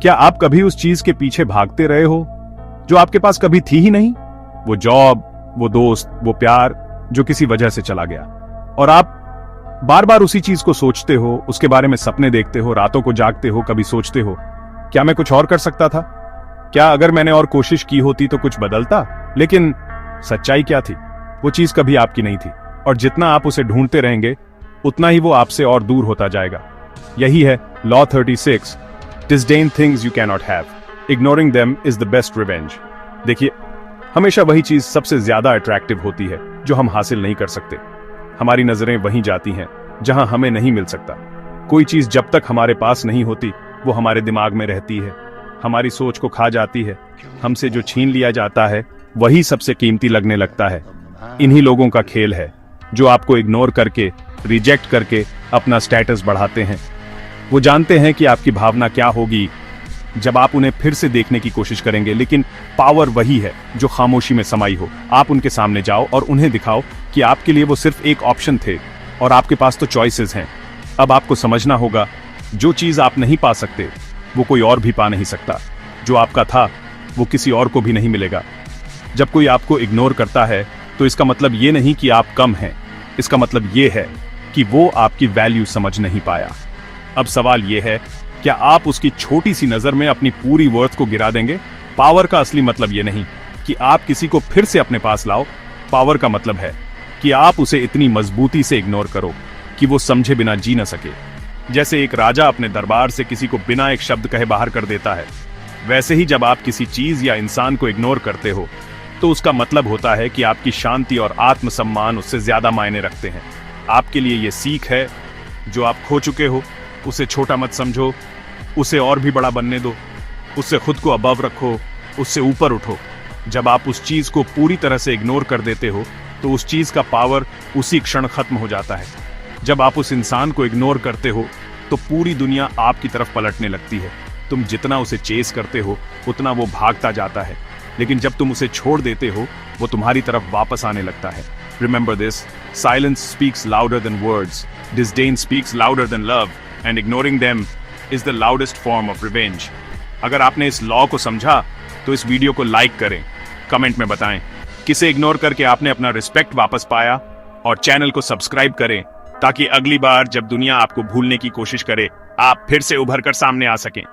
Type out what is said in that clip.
क्या आप कभी उस चीज के पीछे भागते रहे हो जो आपके पास कभी थी ही नहीं? वो जॉब, वो दोस्त, वो प्यार जो किसी वजह से चला गया, और आप बार बार उसी चीज को सोचते हो, उसके बारे में सपने देखते हो, रातों को जागते हो, कभी सोचते हो क्या मैं कुछ और कर सकता था? क्या अगर मैंने और कोशिश की होती तो कुछ बदलता? लेकिन सच्चाई क्या थी? वो चीज कभी आपकी नहीं थी, और जितना आप उसे ढूंढते रहेंगे उतना ही वो आपसे और दूर होता जाएगा। यही है law 36, disdain things you cannot have, ignoring them is the best revenge। देखिए, हमेशा वही चीज सबसे ज्यादा अट्रैक्टिव होती है जो हम हासिल नहीं कर सकते। हमारी नजरें वहीं जाती हैं जहां हमें नहीं मिल सकता। कोई चीज जब तक हमारे पास नहीं होती वो हमारे दिमाग में रहती है, हमारी सोच को खा जाती है। हमसे जो छीन लिया जाता है वही सबसे कीमती लगने लगता है। इन्हीं लोगों का खेल है जो आपको इग्नोर करके, रिजेक्ट करके अपना स्टेटस बढ़ाते हैं। वो जानते हैं कि आपकी भावना क्या होगी जब आप उन्हें फिर से देखने की कोशिश करेंगे, लेकिन पावर वही है जो खामोशी में समाई हो। आप उनके सामने जाओ और उन्हें दिखाओ कि आपके लिए वो सिर्फ एक ऑप्शन थे और आपके पास तो चॉइसेस हैं। अब आपको समझना होगा, जो चीज आप नहीं पा सकते वो कोई और भी पा नहीं सकता। जो आपका था वो किसी और को भी नहीं मिलेगा। जब कोई आपको इग्नोर करता है तो इसका मतलब ये नहीं कि आप कम हैं, इसका मतलब ये है कि वो आपकी वैल्यू समझ नहीं पाया। अब सवाल ये है, क्या आप उसकी छोटी सी नजर में अपनी पूरी वर्थ को गिरा देंगे? पावर का असली मतलब ये नहीं कि आप किसी को फिर से अपने पास लाओ। पावर का मतलब है कि आप उसे इतनी मजबूती से इग्नोर करो कि वो समझे बिना जी न सके। जैसे एक राजा अपने दरबार से किसी को बिना एक शब्द कहे बाहर कर देता है, वैसे ही जब आप किसी चीज या इंसान को इग्नोर करते हो तो उसका मतलब होता है कि आपकी शांति और आत्मसम्मान उससे ज्यादा मायने रखते हैं। आपके लिए ये सीख है, जो आप खो चुके हो उसे छोटा मत समझो, उसे और भी बड़ा बनने दो, उससे खुद को अबव रखो, उससे ऊपर उठो। जब आप उस चीज को पूरी तरह से इग्नोर कर देते हो तो उस चीज का पावर उसी क्षण खत्म हो जाता है। जब आप उस इंसान को इग्नोर करते हो तो पूरी दुनिया आपकी तरफ पलटने लगती है। तुम जितना उसे चेस करते हो उतना वो भागता जाता है, लेकिन जब तुम उसे छोड़ देते हो वो तुम्हारी तरफ वापस आने लगता है। Remember this, silence speaks louder than words, disdain speaks louder than love, and ignoring them is the loudest form of revenge। अगर आपने इस लॉ को समझा तो इस वीडियो को लाइक करें, कमेंट में बताएं किसे इग्नोर करके आपने अपना रिस्पेक्ट वापस पाया, और चैनल को सब्सक्राइब करें ताकि अगली बार जब दुनिया आपको भूलने की कोशिश करे आप फिर से उभर कर सामने आ सकें।